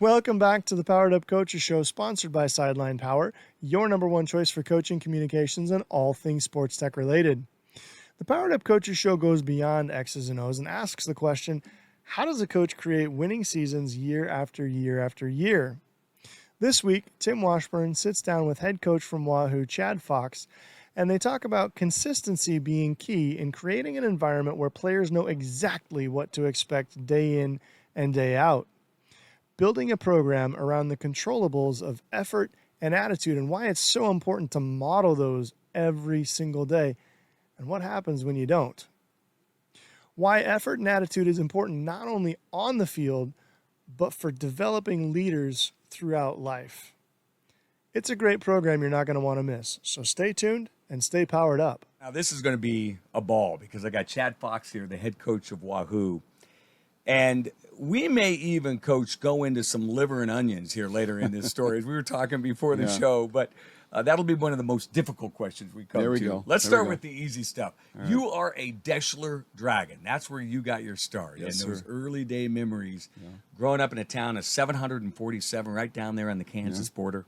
Welcome back to the Powered Up Coaches Show, sponsored by Sideline Power, your number one choice for coaching, communications, and all things sports tech related. The Powered Up Coaches Show goes beyond X's and O's and asks the question, how does a coach create winning seasons year after year after year? This week, Tim Washburn sits down with head coach from Wahoo, Chad Fox, and they talk about consistency being key in creating an environment where players know exactly what to expect day in and day out. Building a program around the controllables of effort and attitude and why it's so important to model those every single day and what happens when you don't. Why effort and attitude is important not only on the field, but for developing leaders throughout life. It's a great program you're not going to want to miss, so stay tuned and stay powered up. Now, this is going to be a ball because I got Chad Fox here, the head coach of Wahoo. And we may even, Coach, go into some liver and onions here later in this story, as we were talking before the show. But that'll be one of the most difficult questions we come to. There we go. Let's start with the easy stuff. Right. You are a Deschler Dragon. That's where you got your start. Yes, and those sir. early day memories, growing up in a town of 747, right down there on the Kansas border.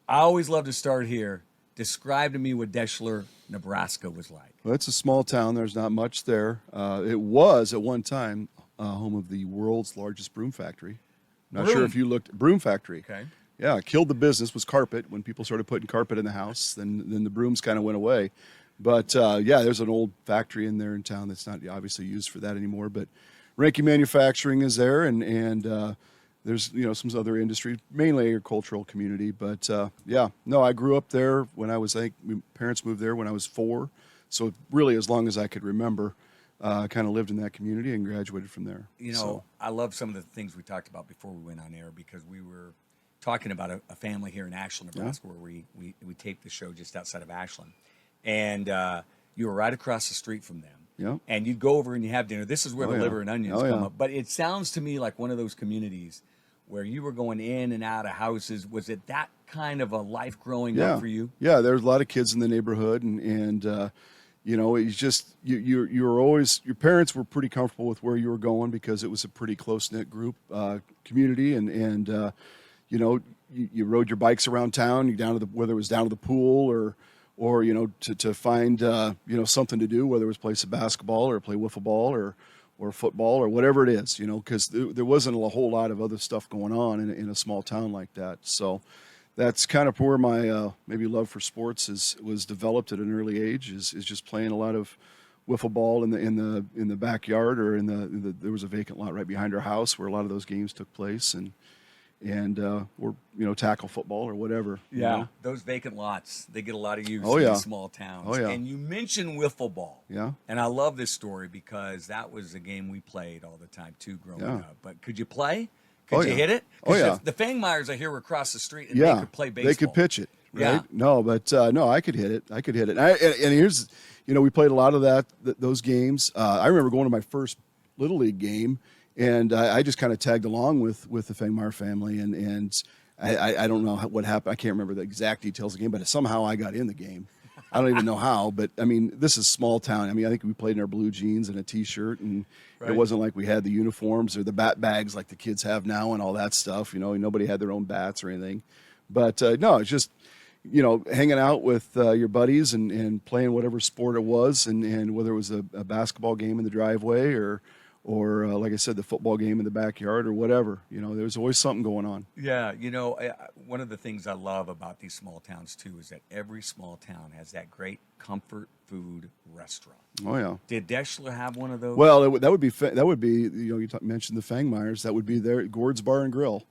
I always love to start here. Describe to me what Deschler, Nebraska was like. Well, it's a small town. There's not much there. It was at one time home of the world's largest broom factory. Not sure if you looked. Broom factory. Okay. Yeah, killed the business was carpet. When people started putting carpet in the house, then the brooms kind of went away. But there's an old factory in there in town that's not obviously used for that anymore. But Ranky Manufacturing is there, and there's some other industry, mainly agricultural community. But I grew up there when I was, my parents moved there when I was 4, so really as long as I could remember. Kind of lived in that community and graduated from there. I love some of the things we talked about before we went on air because we were talking about a family here in Ashland, Nebraska, where we taped the show just outside of Ashland. And you were right across the street from them. Yeah. And you'd go over and you have dinner. This is where the liver and onions come up. But it sounds to me like one of those communities where you were going in and out of houses. Was it that kind of a life growing up for you? Yeah, there was a lot of kids in the neighborhood, and it's just you were always, your parents were pretty comfortable with where you were going because it was a pretty close knit group community, and you rode your bikes around town, whether it was down to the pool or to find something to do, whether it was play some basketball or play wiffle ball or football or whatever it is, because there wasn't a whole lot of other stuff going on in a small town like that. So that's kind of where my maybe love for sports was developed at an early age. Is just playing a lot of wiffle ball in the backyard or there was a vacant lot right behind our house where a lot of those games took place or tackle football or whatever. Yeah, those vacant lots, they get a lot of use in these small towns. Oh, yeah. And you mentioned wiffle ball. Yeah. And I love this story because that was a game we played all the time too growing up. But could you play? Could you hit it? Oh, yeah. The Fangmeyers I hear were across the street and they could play baseball. They could pitch it, right? Yeah. No, but I could hit it. And here's, we played a lot of those games. I remember going to my first Little League game, and I just kind of tagged along with the Fangmeyer family, and I don't know what happened. I can't remember the exact details of the game, but somehow I got in the game. I don't even know how, but this is small town. I think we played in our blue jeans and a T-shirt, and it wasn't like we had the uniforms or the bat bags like the kids have now and all that stuff. Nobody had their own bats or anything, but no, it's just hanging out with your buddies and playing whatever sport it was, and whether it was a basketball game in the driveway or like I said, the football game in the backyard or whatever. There's always something going on. Yeah, one of the things I love about these small towns, too, is that every small town has that great comfort food restaurant. Oh, yeah. Did Deschler have one of those? Well, that would be you mentioned the Fangmeyers. That would be their Gord's Bar and Grill.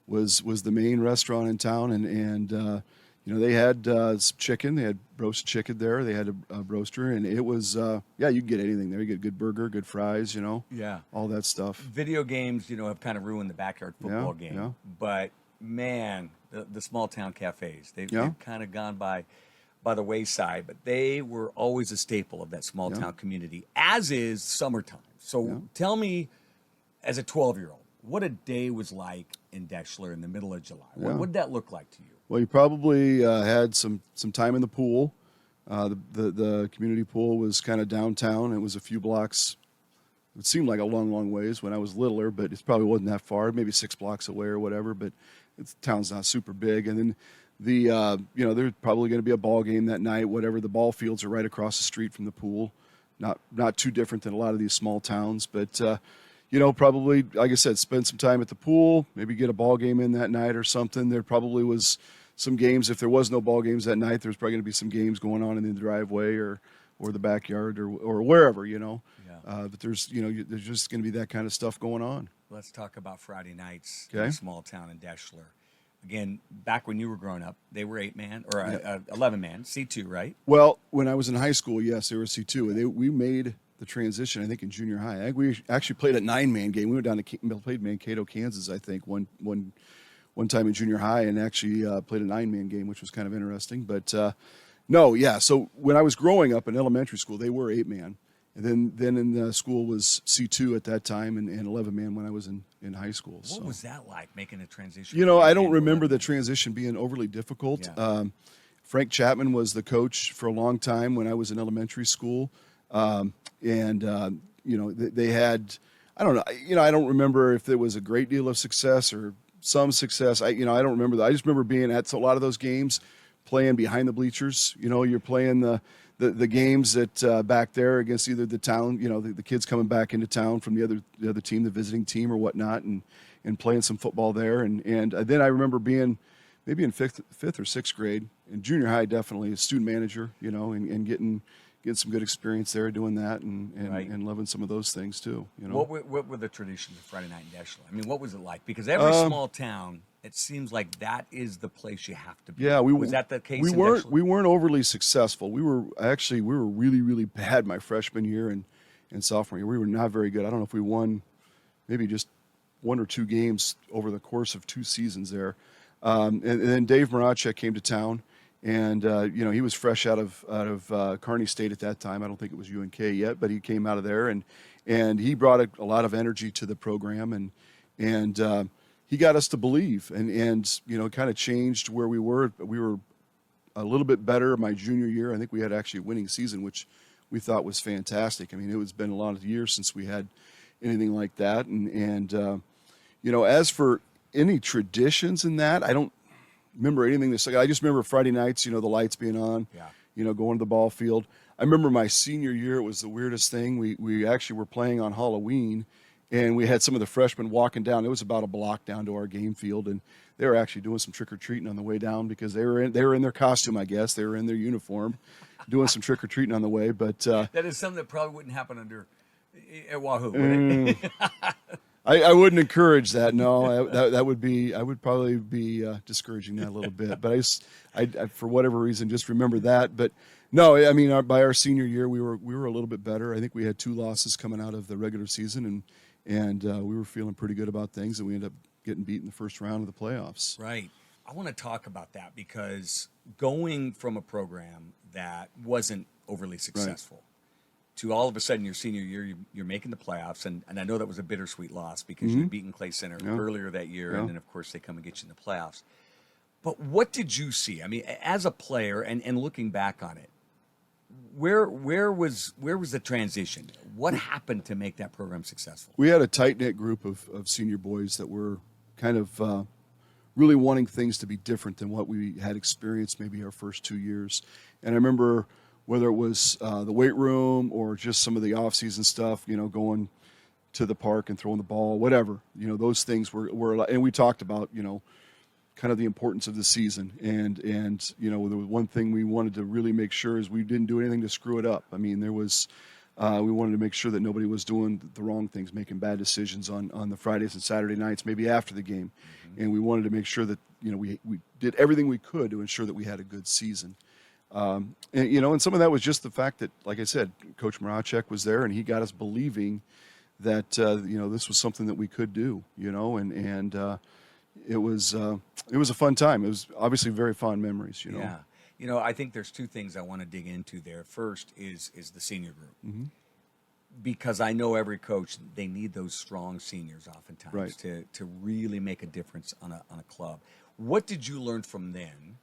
Was the main restaurant in town, and they had some chicken. They had roasted chicken there. They had a roaster, and it was you could get anything there. You get a good burger, good fries, all that stuff. Video games, have kind of ruined the backyard football game. Yeah. But man, the small town cafes, they've kind of gone by the wayside. But they were always a staple of that small town community, as is summertime. So tell me, as a 12-year-old, what a day was like in Deschler in the middle of July. What did that look like to you? Well, you probably had some time in the pool. The community pool was kind of downtown. It was a few blocks it seemed like a long ways when I was littler, but it probably wasn't that far, maybe 6 blocks away or whatever. But the town's not super big. And then there's probably going to be a ball game that night. Whatever, the ball fields are right across the street from the pool. Not too different than a lot of these small towns, but probably, like I said, spend some time at the pool, maybe get a ball game in that night or something. There probably was some games. If there was no ball games that night, there's probably going to be some games going on in the driveway or the backyard or wherever, Yeah. But there's just going to be that kind of stuff going on. Let's talk about Friday nights in a small town in Deschler. Again, back when you were growing up, they were 8-man or 11-man, C2, right? Well, when I was in high school, yes, they were C2. We made the transition, I think, in junior high. I think we actually played a 9-man game. We went down to played Mankato, Kansas, I think, one time in junior high, and actually played a 9-man game, which was kind of interesting. But no, yeah. So when I was growing up in elementary school, they were 8-man. And then in the school was C2 at that time and 11-man when I was in high school. What was that like, making a transition? I don't remember the transition being overly difficult. Yeah. Frank Chapman was the coach for a long time when I was in elementary school. They had, I don't know, I don't remember if there was a great deal of success or some success. I don't remember that. I just remember being at a lot of those games, playing behind the bleachers. You're playing the games that back there against either the town, the kids coming back into town from the other team, the visiting team or whatnot, and playing some football there. And then I remember being maybe in fifth or sixth grade, in junior high, definitely a student manager, and getting some good experience there doing that and loving some of those things too. What were the traditions of Friday night in Deschler? I mean, what was it like? Because every small town, it seems like that is the place you have to be. Yeah, was that the case? We weren't overly successful. We were really, really bad my freshman year and sophomore year. We were not very good. I don't know if we won maybe just 1 or 2 games over the course of 2 seasons there. And then Dave Marachek came to town, and he was fresh out of Kearney State at that time. I don't think it was UNK yet, but he came out of there, and he brought a lot of energy to the program, and he got us to believe, and kind of changed where we were. We were a little bit better my junior year. I think we had actually a winning season, which we thought was fantastic. I mean, it was been a lot of years since we had anything like that, and as for any traditions in that, I don't remember anything this. I just remember Friday nights, the lights being on, going to the ball field. I remember my senior year, it was the weirdest thing. We actually were playing on Halloween, and we had some of the freshmen walking down. It was about a block down to our game field, and they were actually doing some trick-or-treating on the way down because they were in their costume, I guess. They were in their uniform doing some trick-or-treating on the way. But that is something that probably wouldn't happen at Wahoo, would it? I wouldn't encourage that. No, that would be. I would probably be discouraging that a little bit. But I for whatever reason, just remember that. But no, I mean, by our senior year, we were a little bit better. I think we had 2 losses coming out of the regular season, and we were feeling pretty good about things. And we ended up getting beat in the first round of the playoffs. Right. I want to talk about that because going from a program that wasn't overly successful. Right. To all of a sudden your senior year, you're making the playoffs, and I know that was a bittersweet loss because you'd beaten Clay Center earlier that year, and then, of course, they come and get you in the playoffs. But what did you see? I mean, as a player and looking back on it, where was the transition? What happened to make that program successful? We had a tight-knit group of senior boys that were kind of really wanting things to be different than what we had experienced maybe our first 2 years. And I remember whether it was the weight room or just some of the off-season stuff, going to the park and throwing the ball, whatever, those things were, and we talked about, kind of the importance of the season. And the one thing we wanted to really make sure is we didn't do anything to screw it up. I mean, there was, we wanted to make sure that nobody was doing the wrong things, making bad decisions on the Fridays and Saturday nights, maybe after the game. Mm-hmm. And we wanted to make sure that, we did everything we could to ensure that we had a good season. And some of that was just the fact that, like I said, Coach Marachek was there, and he got us believing that this was something that we could do. And it was a fun time. It was obviously very fond memories. Yeah, I think there's 2 things I want to dig into there. First is the senior group, mm-hmm. because I know every coach, they need those strong seniors oftentimes, right, to really make a difference on a club. What did you learn from them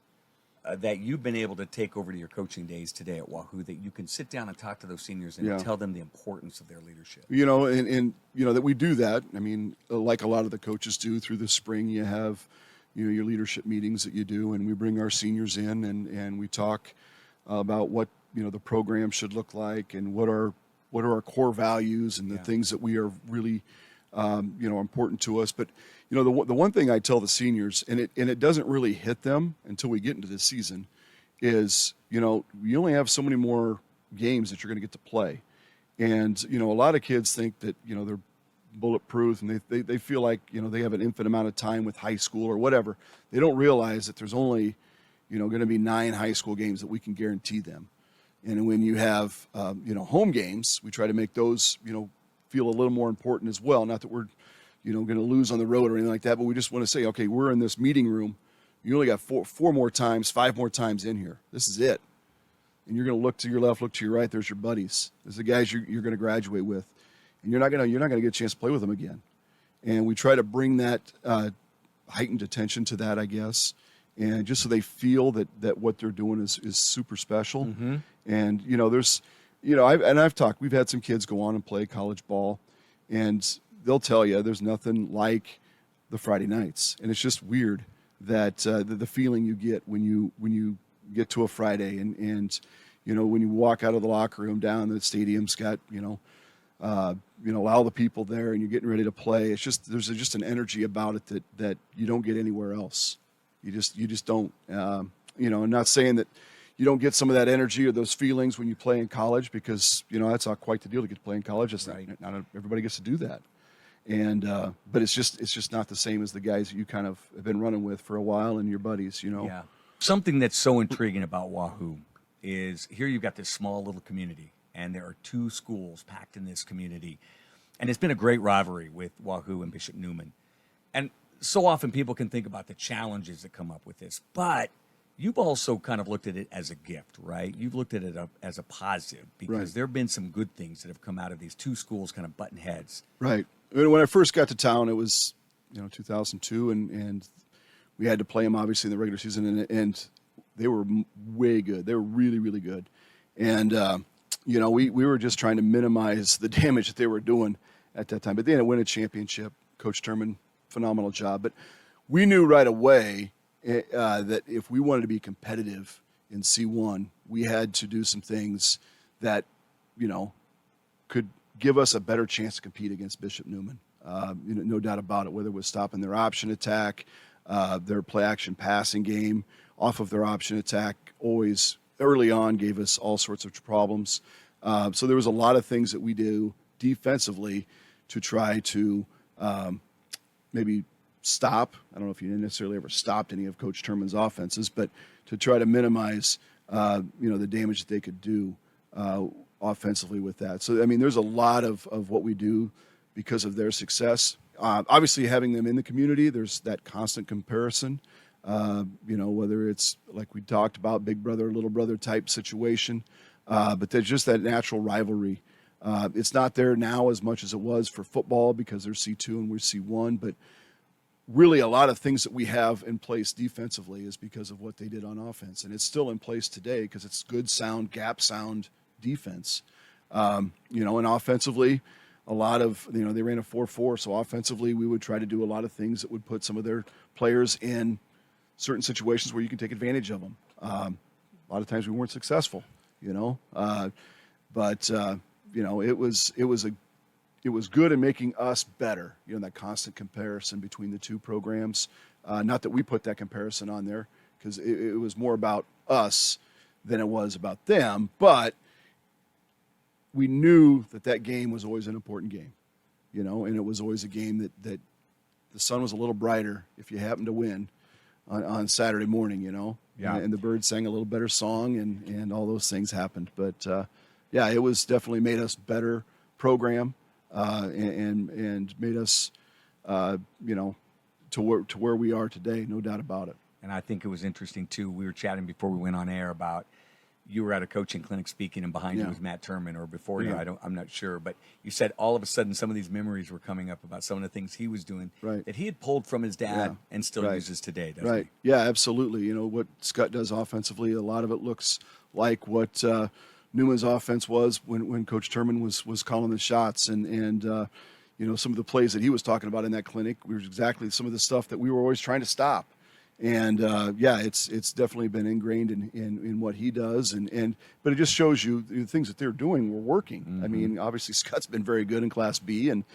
that you've been able to take over to your coaching days today at Wahoo, that you can sit down and talk to those seniors and tell them the importance of their leadership? And that we do that. I mean, like a lot of the coaches do through the spring, you have, your leadership meetings that you do, and we bring our seniors in and we talk about what, the program should look like and what are our core values and the things that we are really, important to us. But, the one thing I tell the seniors, and it doesn't really hit them until we get into the season, is, you only have so many more games that you're going to get to play. And, a lot of kids think that, they're bulletproof and they feel like, they have an infinite amount of time with high school or whatever. They don't realize that there's only, going to be 9 high school games that we can guarantee them. And when you have, home games, we try to make those, feel a little more important as well. Not that we're, going to lose on the road or anything like that, but we just want to say, okay, we're in this meeting room. You only got 4 more times, 5 more times in here. This is it. And you're going to look to your left, look to your right. There's your buddies. There's the guys you're going to graduate with, and you're not going to get a chance to play with them again. And we try to bring that heightened attention to that, I guess, and just so they feel that what they're doing is super special. Mm-hmm. And there's, I've talked. We've had some kids go on and play college ball, and they'll tell you there's nothing like the Friday nights, and it's just weird that the feeling you get when you get to a Friday and when you walk out of the locker room down, the stadium's got all the people there and you're getting ready to play. It's just there's just an energy about it that you don't get anywhere else. You just don't. I'm not saying that you don't get some of that energy or those feelings when you play in college, because that's not quite the deal to get to play in college. It's not everybody gets to do that. And but it's just not the same as the guys that you kind of have been running with for a while and your buddies. Yeah. Something that's so intriguing about Wahoo is here you've got this small little community, and there are 2 schools packed in this community. And it's been a great rivalry with Wahoo and Bishop Neumann. And so often people can think about the challenges that come up with this, but you've also kind of looked at it as a gift, right? You've looked at it as a positive, because there have been some good things that have come out of these 2 schools kind of butting heads. Right. When I first got to town, it was 2002, and we had to play them obviously in the regular season, and they were way good. They were really, really good. And we were just trying to minimize the damage that they were doing at that time. But they ended up winning a championship. Coach Turman, phenomenal job. But we knew right away that if we wanted to be competitive in C1, we had to do some things that, could give us a better chance to compete against Bishop Neumann. No doubt about it, whether it was stopping their option attack, their play-action passing game off of their option attack, always early on gave us all sorts of problems. So there was a lot of things that we do defensively to try to maybe stop. I don't know if you necessarily ever stopped any of Coach Turman's offenses, but to try to minimize, the damage that they could do offensively with that. So, I mean, there's a lot of what we do because of their success. Obviously, having them in the community, there's that constant comparison. Whether it's like we talked about, big brother, little brother type situation, but there's just that natural rivalry. It's not there now as much as it was for football because they're C2 and we're C1, but really a lot of things that we have in place defensively is because of what they did on offense. And it's still in place today because it's good, sound, gap sound defense. And offensively, a lot of, they ran a 4-4. So offensively, we would try to do a lot of things that would put some of their players in certain situations where you can take advantage of them. A lot of times we weren't successful, but it was good in making us better, that constant comparison between the two programs. Not that we put that comparison on there because it was more about us than it was about them, but we knew that game was always an important game, and it was always a game that the sun was a little brighter if you happened to win on Saturday morning, Yeah. And the birds sang a little better song and all those things happened. But, it was definitely made us better program and made us, to where we are today, no doubt about it. And I think it was interesting, too. We were chatting before we went on air about, you were at a coaching clinic speaking, and behind you was Matt Turman, or before you, I'm not sure. But you said all of a sudden some of these memories were coming up about some of the things he was doing that he had pulled from his dad and still uses today, doesn't he? Yeah, absolutely. You know, what Scott does offensively, a lot of it looks like what Newman's offense was when Coach Turman was calling the shots. And you know, some of the plays that he was talking about in that clinic was exactly some of the stuff that we were always trying to stop. And it's definitely been ingrained in what he does, but it just shows you the things that they're doing were working. Mm-hmm. I mean, obviously Scott's been very good in Class B, and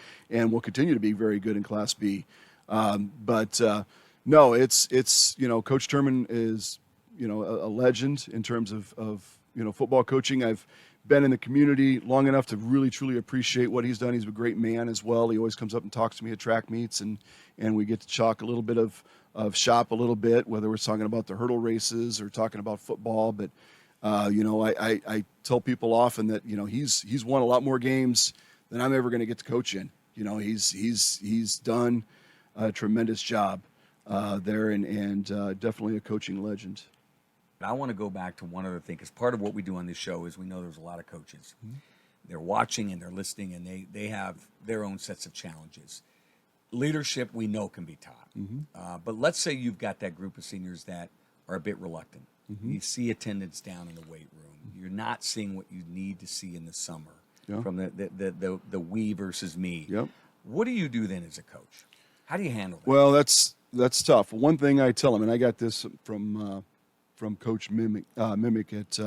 will continue to be very good in Class B. No, it's you know, Coach Turman is, you know, a legend in terms of you know, football coaching. I've been in the community long enough to really truly appreciate what he's done. He's a great man as well. He always comes up and talks to me at track meets, and we get to talk a little bit of shop a little bit, whether we're talking about the hurdle races or talking about football. But you know, I tell people often that, you know, he's won a lot more games than I'm ever going to get to coach in. You know, he's done a tremendous job there, and definitely a coaching legend. I want to go back to one other thing, because part of what we do on this show is we know there's a lot of coaches. Mm-hmm. They're watching and they're listening, and they have their own sets of challenges. Leadership, we know, can be taught. Mm-hmm. But let's say you've got that group of seniors that are a bit reluctant. Mm-hmm. You see attendance down in the weight room. Mm-hmm. You're not seeing what you need to see in the summer from the we versus me. Yep. What do you do then as a coach? How do you handle that? Well, that's tough. One thing I tell them, and I got this from Coach Mimic at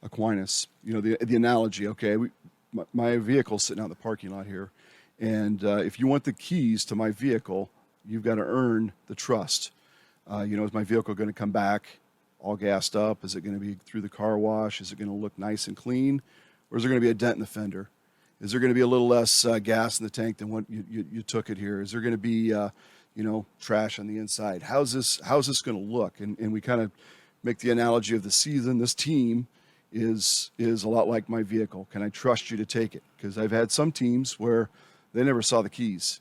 Aquinas. You know, the analogy. Okay, my vehicle's sitting out in the parking lot here. And if you want the keys to my vehicle, you've got to earn the trust. You know, is my vehicle going to come back all gassed up? Is it going to be through the car wash? Is it going to look nice and clean? Or is there going to be a dent in the fender? Is there going to be a little less gas in the tank than what you took it here? Is there going to be, you know, trash on the inside? How's this going to look? And we kind of make the analogy of the season. This team is a lot like my vehicle. Can I trust you to take it? Because I've had some teams where they never saw the keys.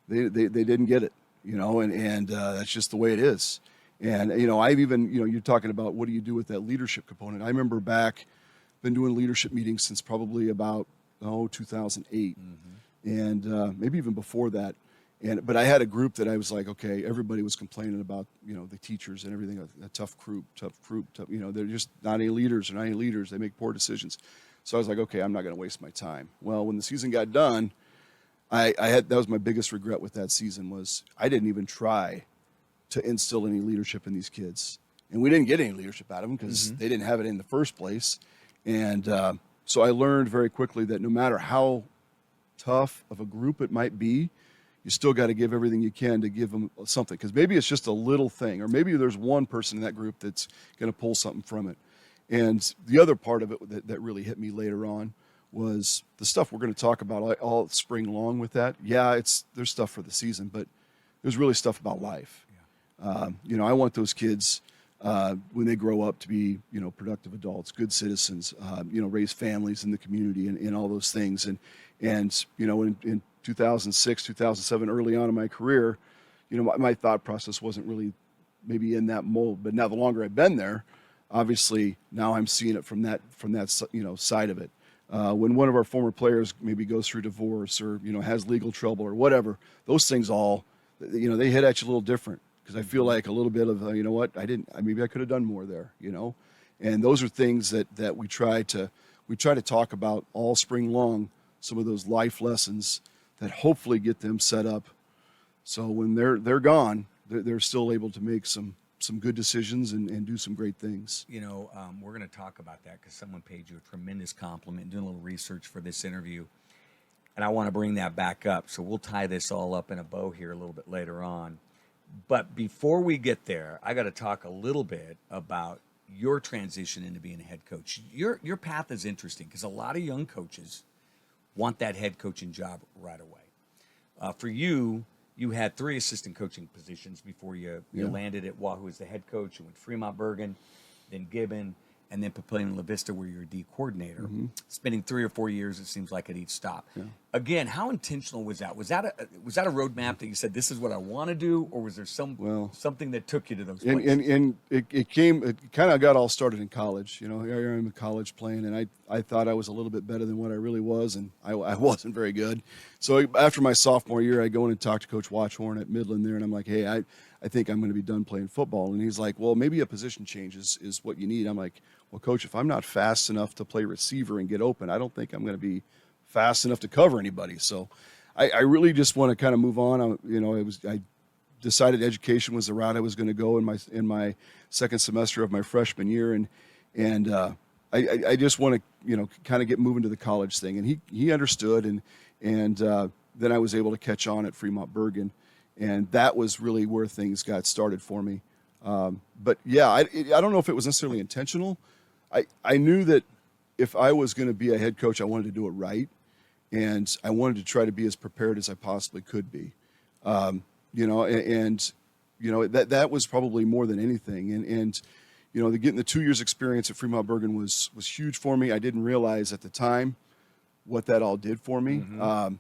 Mm-hmm. They didn't get it, you know, and that's just the way it is. And, you know, I've even, you know, you're talking about what do you do with that leadership component. I remember been doing leadership meetings since probably about, 2008. Mm-hmm. And maybe even before that. But I had a group that I was like, okay, everybody was complaining about, you know, the teachers and everything, a tough group, you know, they're just not any leaders. They make poor decisions. So I was like, okay, I'm not going to waste my time. Well, when the season got done, that was my biggest regret with that season, was I didn't even try to instill any leadership in these kids. And we didn't get any leadership out of them because they didn't have it in the first place. And so I learned very quickly that no matter how tough of a group it might be, you still got to give everything you can to give them something. Because maybe it's just a little thing, or maybe there's one person in that group that's going to pull something from it. And the other part of it that really hit me later on was the stuff we're going to talk about all spring long with that. Yeah, there's stuff for the season, but there's really stuff about life. Yeah. You know, I want those kids when they grow up to be, you know, productive adults, good citizens, you know, raise families in the community and all those things. And you know, in 2006, 2007, early on in my career, you know, my thought process wasn't really maybe in that mold. But now the longer I've been there, obviously now I'm seeing it from that you know, side of it. When one of our former players maybe goes through divorce or, you know, has legal trouble or whatever, those things all, you know, they hit at you a little different, because I feel like a little bit of, you know what, maybe I could have done more there, you know. And those are things that we try to talk about all spring long, some of those life lessons that hopefully get them set up so when they're gone, they're still able to make some good decisions and do some great things. You know, we're going to talk about that because someone paid you a tremendous compliment doing a little research for this interview. And I want to bring that back up. So we'll tie this all up in a bow here a little bit later on. But before we get there, I got to talk a little bit about your transition into being a head coach. Your path is interesting because a lot of young coaches want that head coaching job right away. For you, you had 3 assistant coaching positions before you landed at Wahoo as the head coach. You went Fremont Bergen, then Gibbon, and then Papillion La Vista, where you're a D coordinator, spending 3 or 4 years, it seems like, at each stop. Yeah. Again, how intentional was that? Was that a roadmap that you said, this is what I want to do, or was there something that took you to those places? And it kind of got all started in college. Here I am in college playing, and I thought I was a little bit better than what I really was, and I wasn't very good. So after my sophomore year, I go in and talk to Coach Washburn at Midland there, and I'm like, hey, I think I'm going to be done playing football. And he's like, well, maybe a position change is what you need. I'm like, well, Coach, if I'm not fast enough to play receiver and get open, I don't think I'm going to be fast enough to cover anybody. So I really just want to kind of move on. I decided education was the route I was going to go in my second semester of my freshman year. And I just want to, kind of get moving to the college thing. And he understood. And then I was able to catch on at Fremont Bergen. And that was really where things got started for me. But yeah, I don't know if it was necessarily intentional. I knew that if I was going to be a head coach, I wanted to do it right. And I wanted to try to be as prepared as I possibly could be. That was probably more than anything. And getting the 2 years experience at Fremont Bergen was huge for me. I didn't realize at the time what that all did for me. Mm-hmm.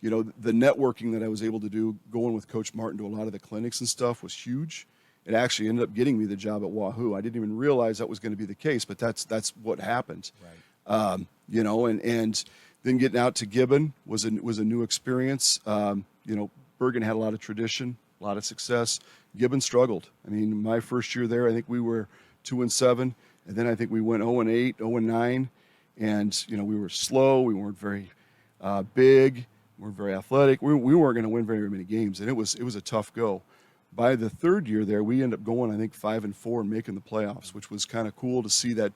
The networking that I was able to do going with Coach Martin to a lot of the clinics and stuff was huge. It actually ended up getting me the job at Wahoo. I didn't even realize that was going to be the case, but that's what happened. Right. And then getting out to Gibbon was a new experience. Bergen had a lot of tradition, a lot of success. Gibbon struggled. I mean, my first year there, I think we were 2-7, and then I think we went 0-8, 0-9, and we were slow. We weren't very big. We weren't very athletic. We weren't going to win very many games, and it was a tough go. By the third year there, we ended up going, I think, 5-4 and making the playoffs, which was kind of cool to see that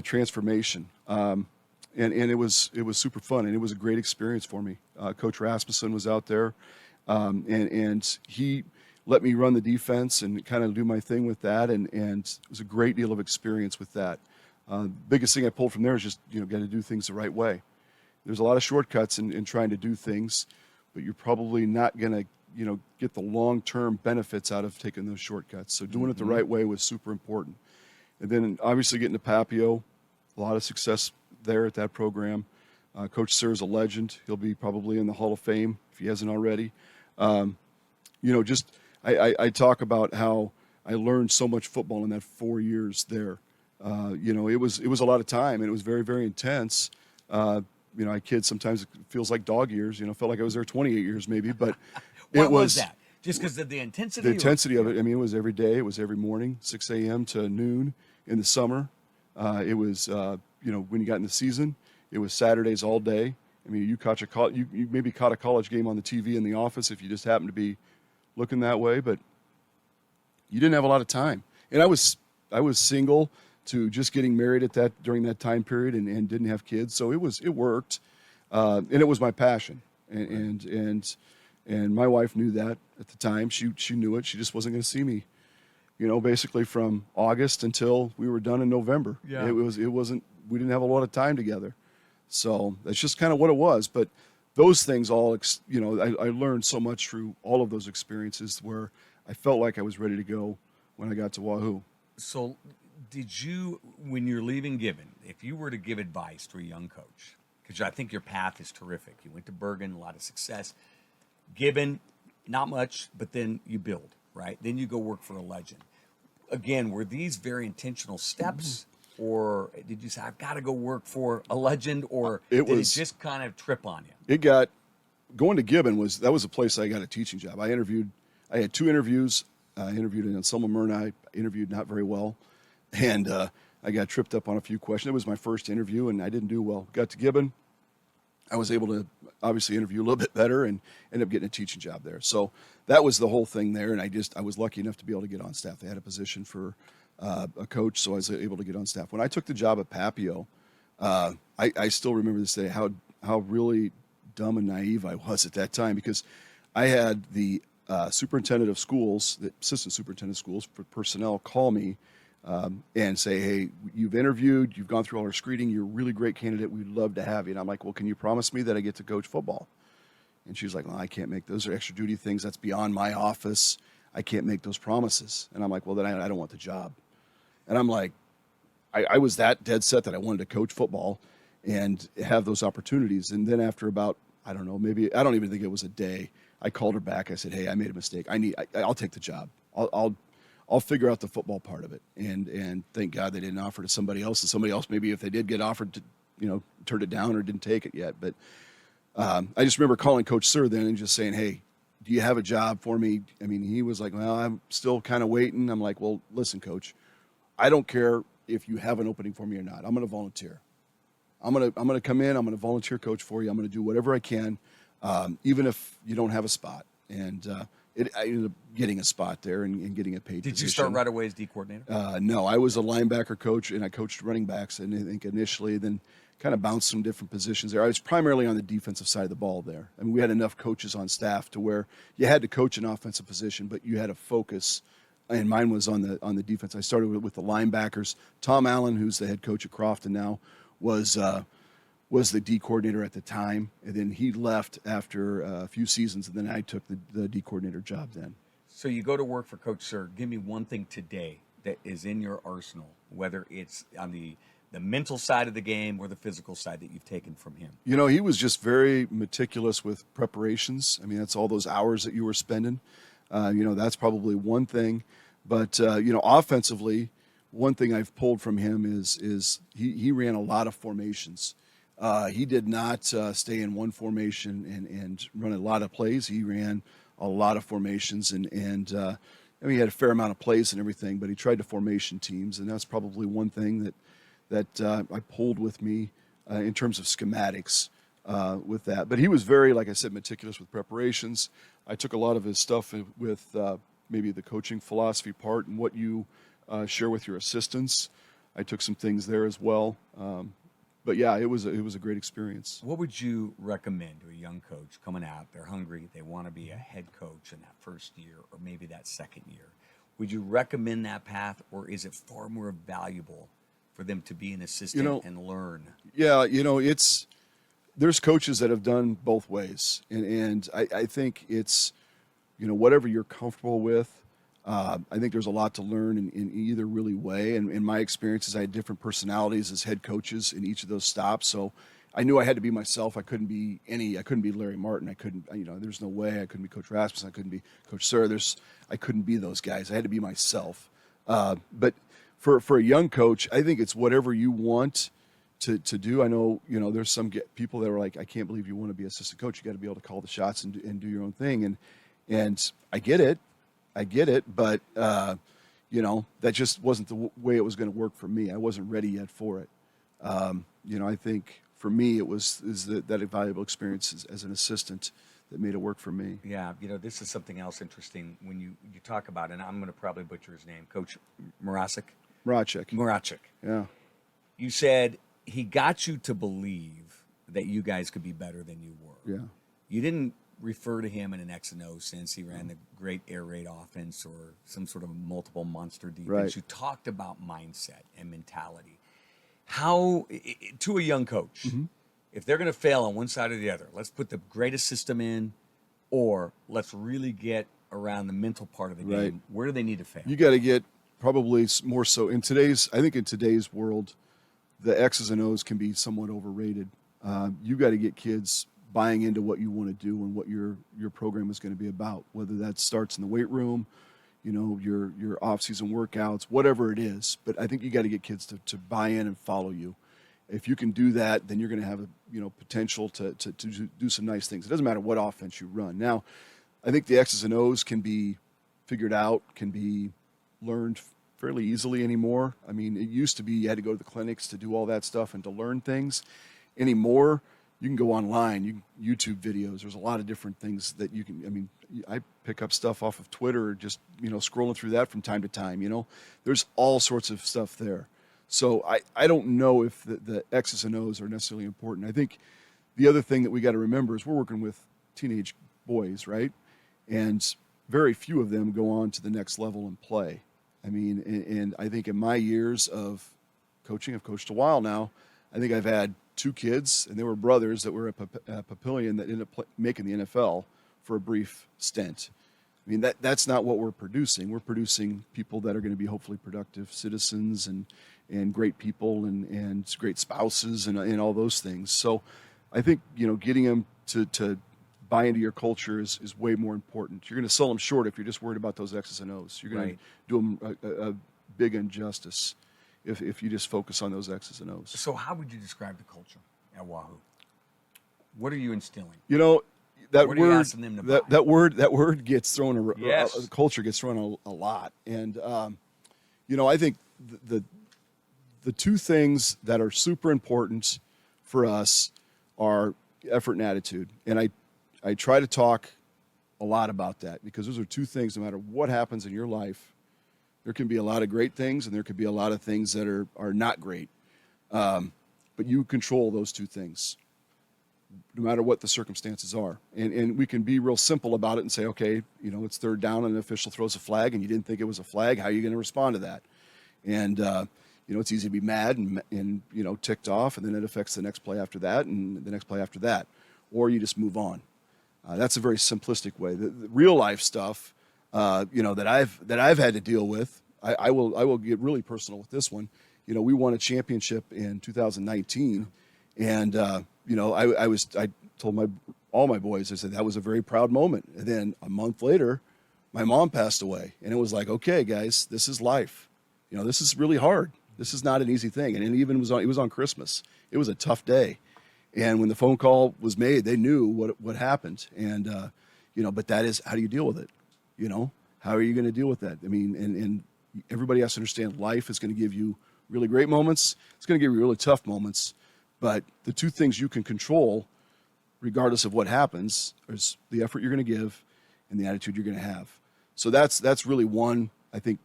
transformation. And it was super fun, and it was a great experience for me. Coach Rasmussen was out there, and he let me run the defense and kind of do my thing with that, and it was a great deal of experience with that. Biggest thing I pulled from there is just got to do things the right way. There's a lot of shortcuts in trying to do things, but you're probably not going to get the long-term benefits out of taking those shortcuts. So doing it the right way was super important. And then obviously getting to Papio, a lot of success there at that program. Coach Sir is a legend. He'll be probably in the Hall of Fame if he hasn't already. I talk about how I learned so much football in that 4 years there. It was a lot of time, and it was very, very intense. I kid, sometimes it feels like dog years. Felt like I was there 28 years maybe, but What was that? Just because of the intensity? The intensity of it. I mean, it was every day. It was every morning, 6 a.m. to noon in the summer. It was, when you got in the season, it was Saturdays all day. I mean, you maybe caught a college game on the TV in the office if you just happened to be looking that way, but you didn't have a lot of time. And I was single to just getting married during that time period and didn't have kids, so it worked, and it was my passion. And my wife knew that at the time. She knew it. She just wasn't going to see me, basically from August until we were done in November. Yeah. It wasn't. We didn't have a lot of time together, so that's just kind of what it was. But those things all, I learned so much through all of those experiences where I felt like I was ready to go when I got to Wahoo. So, did you, when you're leaving Gibbon, if you were to give advice to a young coach, because I think your path is terrific. You went to Bergen, a lot of success. Gibbon, not much, but then you build, right? Then you go work for a legend. Again, were these very intentional steps, or did you say, I've got to go work for a legend, or did it just kind of trip on you? Going to Gibbon was a place I got a teaching job. I had 2 interviews. I interviewed in Selma Myrna. I interviewed not very well, and I got tripped up on a few questions. It was my first interview, and I didn't do well. Got to Gibbon. I was able to obviously interview a little bit better and ended up getting a teaching job there. So that was the whole thing there, and I was lucky enough to be able to get on staff. They had a position for a coach, so I was able to get on staff. When I took the job at Papio, I still remember this day how really dumb and naive I was at that time, because I had the superintendent of schools, the assistant superintendent of schools for personnel, call me and say, hey, you've interviewed, you've gone through all our screening, you're a really great candidate, we'd love to have you. And I'm like, well, can you promise me that I get to coach football? And she's like, well, I can't make those. Are extra duty things. That's beyond my office. I can't make those promises. And I'm like, well, then I don't want the job. And I'm like, I was that dead set that I wanted to coach football and have those opportunities. And then after about, I don't know, maybe, I don't even think it was a day, I called her back. I said, hey, I made a mistake. I'll take the job. I'll figure out the football part of it. And thank God they didn't offer to somebody else. And somebody else, maybe if they did get offered to, turned it down or didn't take it yet. But I just remember calling Coach Sir then and just saying, hey, do you have a job for me? I mean, he was like, well, I'm still kind of waiting. I'm like, well, listen, Coach, I don't care if you have an opening for me or not. I'm going to volunteer. I'm going to come in. I'm going to volunteer coach for you. I'm going to do whatever I can, even if you don't have a spot. And I ended up getting a spot there and getting a paid position. Did you start right away as D coordinator? No, I was a linebacker coach, and I coached running backs. And I think initially, then kind of bounced some different positions there. I was primarily on the defensive side of the ball there. I mean, we had enough coaches on staff to where you had to coach an offensive position, but you had to focus. And mine was on the defense. I started with the linebackers. Tom Allen, who's the head coach at Crofton now, was the D coordinator at the time, and then he left after a few seasons, and then I took the D coordinator job then. So you go to work for Coach Sir. Give me one thing today that is in your arsenal, whether it's on the mental side of the game or the physical side that you've taken from him. He was just very meticulous with preparations. I mean, that's all those hours that you were spending. That's probably one thing. But, offensively, one thing I've pulled from him is he ran a lot of formations. He did not stay in one formation and run a lot of plays. He ran a lot of formations, and he had a fair amount of plays and everything, but he tried to formation teams, and that's probably one thing that I pulled with me in terms of schematics with that. But he was very, like I said, meticulous with preparations. I took a lot of his stuff with maybe the coaching philosophy part and what you share with your assistants. I took some things there as well. But yeah, it was a great experience. What would you recommend to a young coach coming out? They're hungry. They want to be a head coach in that first year or maybe that second year. Would you recommend that path, or is it far more valuable for them to be an assistant and learn? Yeah, there's coaches that have done both ways, and I think it's whatever you're comfortable with. I think there's a lot to learn in either really way. And in my experiences, I had different personalities as head coaches in each of those stops. So I knew I had to be myself. I couldn't be Larry Martin. I couldn't, there's no way I couldn't be Coach Rasmussen. I couldn't be Coach Sir. I couldn't be those guys. I had to be myself. But for a young coach, I think it's whatever you want to do. I know, there's some people that are like, I can't believe you want to be assistant coach. You got to be able to call the shots and do your own thing. And I get it. But that just wasn't the way it was going to work for me. I wasn't ready yet for it. I think for me it was that a valuable experience as an assistant that made it work for me. Yeah, this is something else interesting when you talk about, and I'm going to probably butcher his name, Coach Maracek. Yeah. You said he got you to believe that you guys could be better than you were. Yeah. You didn't refer to him in an X and O sense. He ran the great air raid offense or some sort of multiple monster defense. Right. You talked about mindset and mentality. How, to a young coach, if they're going to fail on one side or the other, let's put the greatest system in, or let's really get around the mental part of the game. Right. Where do they need to fail? You got to get probably more so in today's world, the X's and O's can be somewhat overrated. You got to get kids buying into what you want to do and what your program is going to be about, whether that starts in the weight room, your off-season workouts, whatever it is. But I think you got to get kids to buy in and follow you. If you can do that, then you're going to have potential to do some nice things. It doesn't matter what offense you run. Now, I think the X's and O's can be figured out, can be learned fairly easily anymore. I mean, it used to be you had to go to the clinics to do all that stuff and to learn things. Anymore, you can go online, YouTube videos. There's a lot of different things that you can. I mean, I pick up stuff off of Twitter, or just scrolling through that from time to time. There's all sorts of stuff there. So I don't know if the X's and O's are necessarily important. I think the other thing that we got to remember is we're working with teenage boys, right? And very few of them go on to the next level and play. I mean, and I think in my years of coaching, I've coached a while now. I think I've had 2 kids, and they were brothers that were at Papillion that ended up making the NFL for a brief stint. I mean, that's not what we're producing. We're producing people that are going to be hopefully productive citizens and and great people and great spouses and all those things. So I think, getting them to buy into your culture is way more important. You're going to sell them short if you're just worried about those X's and O's. You're going to do them a big injustice if you just focus on those X's and O's. So how would you describe the culture at Wahoo? What are you instilling? That what are you word, asking them to buy? that word gets thrown. Yes. Culture gets thrown a lot, and I think the two things that are super important for us are effort and attitude, and I try to talk a lot about that because those are two things. No matter what happens in your life, there can be a lot of great things, and there could be a lot of things that are not great, but you control those two things, no matter what the circumstances are. And we can be real simple about it and say, okay, it's third down and an official throws a flag and you didn't think it was a flag. How are you going to respond to that? And, it's easy to be mad and ticked off, and then it affects the next play after that and the next play after that. Or you just move on. That's a very simplistic way. The real life stuff, that I've had to deal with, I will get really personal with this one. We won a championship in 2019, and I told all my boys, I said that was a very proud moment. And then a month later, my mom passed away, and it was like, okay, guys, this is life. This is really hard. This is not an easy thing. And it was on Christmas. It was a tough day. And when the phone call was made, they knew what happened. And but that is, how do you deal with it? How are you going to deal with that? I mean, and everybody has to understand life is going to give you really great moments. It's going to give you really tough moments. But the two things you can control, regardless of what happens, is the effort you're going to give and the attitude you're going to have. So that's really one, I think,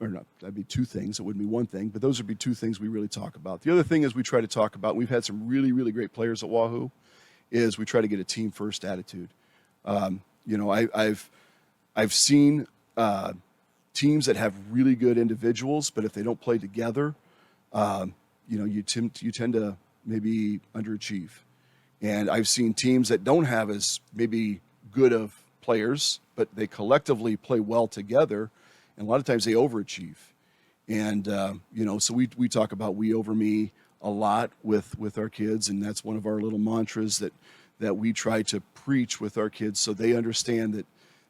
or not, that'd be two things. It wouldn't be one thing, but those would be two things we really talk about. The other thing is we try to talk about, we've had some really, really great players at Wahoo, is we try to get a team first attitude. I've seen teams that have really good individuals, but if they don't play together, you tend to maybe underachieve. And I've seen teams that don't have as maybe good of players, but they collectively play well together, and a lot of times they overachieve. And so we talk about we over me a lot with our kids, and that's one of our little mantras that we try to preach with our kids, so they understand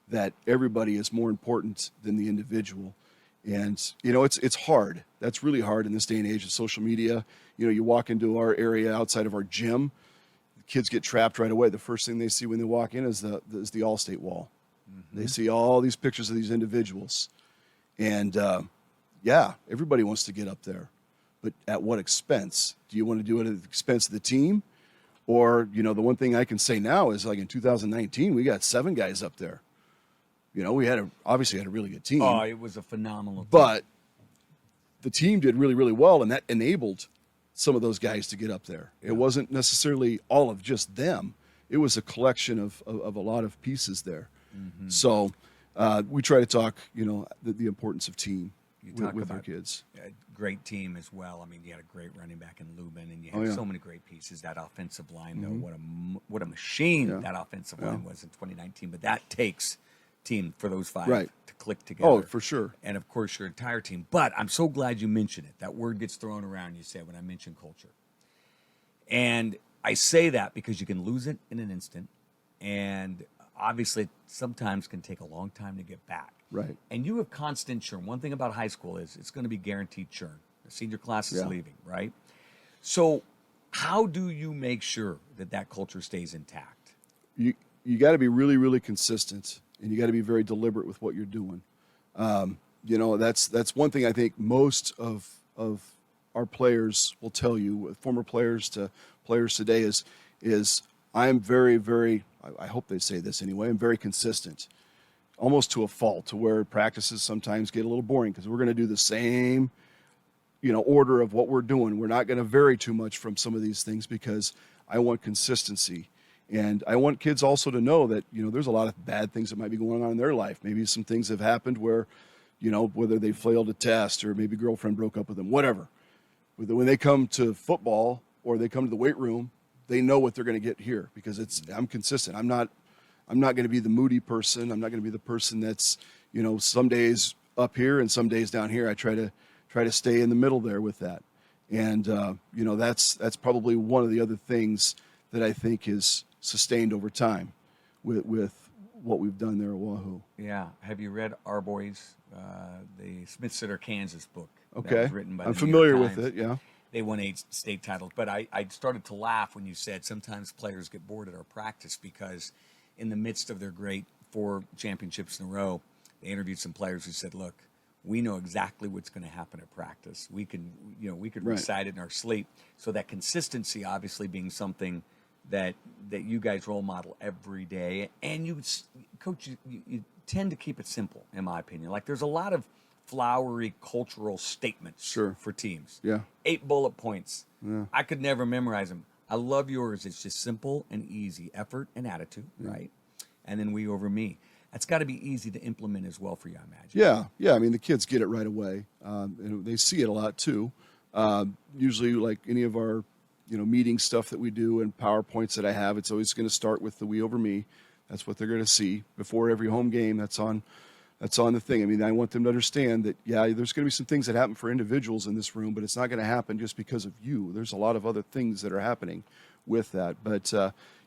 that everybody is more important than the individual. And it's hard. That's really hard in this day and age of social media. You walk into our area outside of our gym, the kids get trapped right away. The first thing they see when they walk in is the All-State wall. Mm-hmm. They see all these pictures of these individuals, and everybody wants to get up there, but at what expense? Do you want to do it at the expense of the team, or the one thing I can say now is, like, in 2019 we got 7 guys up there. We obviously had a really good team. Oh, it was a phenomenal team. But the team did really, really well, and that enabled some of those guys to get up there. It wasn't necessarily all of just them. It was a collection of a lot of pieces there. Mm-hmm. So we try to talk, the importance of team with our kids. A great team as well. I mean, you had a great running back in Lubin, and you had so many great pieces. That offensive line, though, what a machine that offensive line was in 2019. But that takes team for those 5 to click together. Oh, for sure. And of course your entire team. But I'm so glad you mentioned it. That word gets thrown around, you said, when I mention culture. And I say that because you can lose it in an instant, and obviously it sometimes can take a long time to get back. Right. And you have constant churn. One thing about high school is it's going to be guaranteed churn. The senior class is leaving, right? So how do you make sure that culture stays intact? You got to be really, really consistent. And you got to be very deliberate with what you're doing. That's one thing I think most of our players will tell you, former players to players today, is I'm very, very, I hope they say this anyway, I'm very consistent, almost to a fault, to where practices sometimes get a little boring because we're going to do the same, order of what we're doing. We're not going to vary too much from some of these things because I want consistency. And I want kids also to know that, there's a lot of bad things that might be going on in their life. Maybe some things have happened where, whether they failed a test or maybe girlfriend broke up with them, whatever. When they come to football or they come to the weight room, they know what they're going to get here because I'm consistent. I'm not going to be the moody person. I'm not going to be the person that's, some days up here and some days down here. I try to try to stay in the middle there with that. And, that's probably one of the other things that I think is sustained over time with what we've done there at Wahoo. Yeah. Have you read our boys, the Smith Center, Kansas book? Okay. That was written by I'm the familiar New York with Times. it, yeah. They won 8 state titles. But I started to laugh when you said sometimes players get bored at our practice because in the midst of their great 4 championships in a row, they interviewed some players who said, look, we know exactly what's going to happen at practice. We could Right. recite it in our sleep. So that consistency obviously being something that you guys role model every day. And coach, you tend to keep it simple, in my opinion. Like there's a lot of flowery cultural statements Sure. for teams. Yeah. 8 bullet points. Yeah. I could never memorize them. I love yours. It's just simple and easy. Effort and attitude, right? And then we over me. That's got to be easy to implement as well for you, I imagine. Yeah. I mean, the kids get it right away. And they see it a lot too. Usually, like any of our, meeting stuff that we do and PowerPoints that I have, it's always going to start with the we over me. That's what they're going to see before every home game. That's on the thing. I mean, I want them to understand that, there's going to be some things that happen for individuals in this room, but it's not going to happen just because of you. There's a lot of other things that are happening with that. But,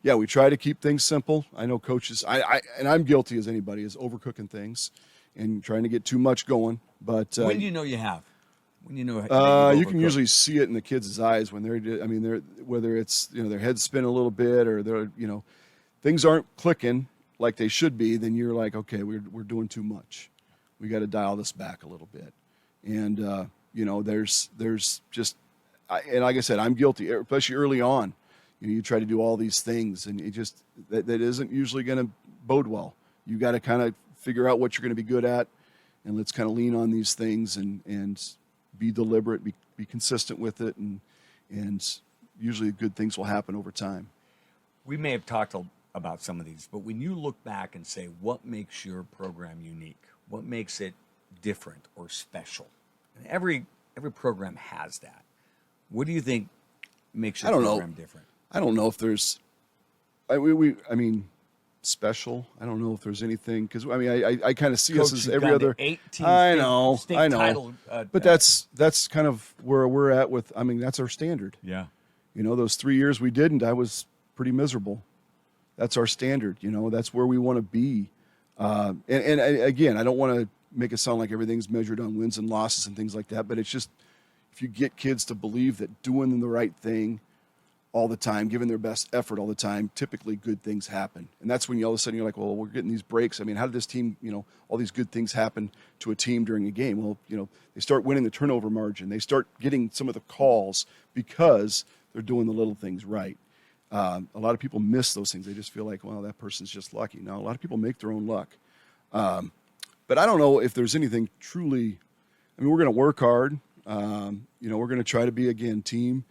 we try to keep things simple. I know coaches, and I'm guilty as anybody, is overcooking things and trying to get too much going. But when do you know you have? When you know that you you've can overcooked? usually see it in the kids' eyes when they're whether it's, their heads spin a little bit or they're, things aren't clicking like they should be, then you're like, okay, we're doing too much. We got to dial this back a little bit. And, there's just, and like I said, I'm guilty, especially early on. You try to do all these things and that isn't usually going to bode well. You got to kind of figure out what you're going to be good at, and let's kind of lean on these things and be deliberate, be consistent with it. And usually good things will happen over time. We may have talked about some of these, but when you look back and say, what makes your program unique? What makes it different or special? And every program has that. What do you think makes your program different? I don't know if there's, special. I don't know if there's anything, because I kind of see Coach, us as you've every gone to other. 18 I know. title, but that's kind of where we're at with. That's our standard. yeah. Those 3 years we didn't, I was pretty miserable. That's our standard. That's where we want to be. And again, I don't want to make it sound like everything's measured on wins and losses and things like that, but it's just, if you get kids to believe that doing the right thing all the time, giving their best effort all the time, typically good things happen. And that's when all of a sudden you're like, well, we're getting these breaks. How did this team, all these good things happen to a team during a game? Well, they start winning the turnover margin. They start getting some of the calls because they're doing the little things right. A lot of people miss those things. They just feel like, well, that person's just lucky. No, a lot of people make their own luck. But I don't know if there's anything truly, we're going to work hard. We're going to try to be, again, team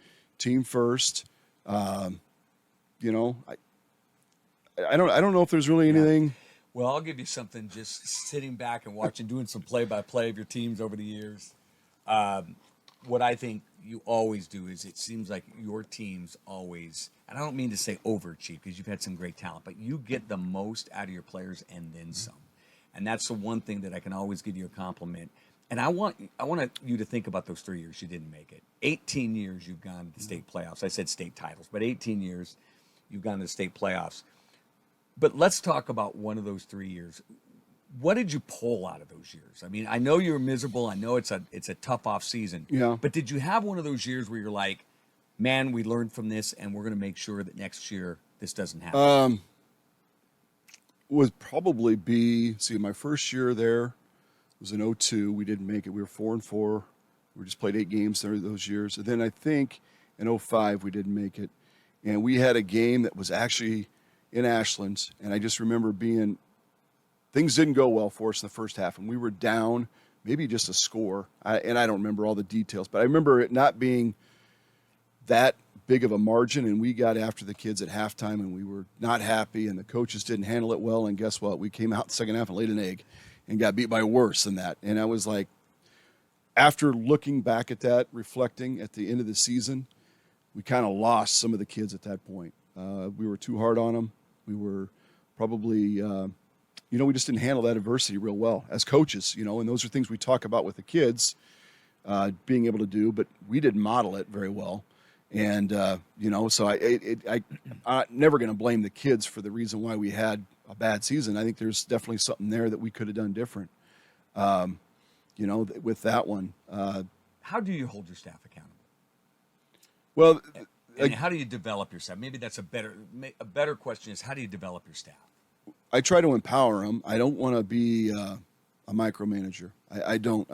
first. I don't know if there's really anything. Well, I'll give you something, just sitting back and watching, doing some play-by-play of your teams over the years. What I think you always do is, it seems like your teams always, and I don't mean to say overachieve because you've had some great talent, but you get the most out of your players and then some. And that's the one thing that I can always give you a compliment. And I want you to think about those 3 years you didn't make it. 18 years you've gone to the state playoffs. I said state titles, but 18 years you've gone to the state playoffs. But let's talk about one of those 3 years. What did you pull out of those years? I know you were miserable. I know it's a tough off season. Yeah. But did you have one of those years where you're like, man, we learned from this, and we're going to make sure that next year this doesn't happen? Would probably be, my first year there was in 2002. We didn't make it. We were 4-4. We just played 8 games there those years. And then I think in 2005 we didn't make it. And we had a game that was actually in Ashland. And I just remember things didn't go well for us in the first half. And we were down maybe just a score. I don't remember all the details. But I remember it not being that big of a margin. And we got after the kids at halftime and we were not happy. And the coaches didn't handle it well. And guess what? We came out the second half and laid an egg and got beat by worse than that. And I was like, after looking back at that, reflecting at the end of the season, we kind of lost some of the kids at that point. We were too hard on them. We were probably, we just didn't handle that adversity real well as coaches, and those are things we talk about with the kids. being able to do, but we didn't model it very well. And, so I'm never going to blame the kids for the reason why we had a bad season. I think there's definitely something there that we could have done different, with that one. How do you hold your staff accountable? Well, and how do you develop your staff? Maybe that's a better question is, how do you develop your staff? I try to empower them. I don't want to be a micromanager. I don't,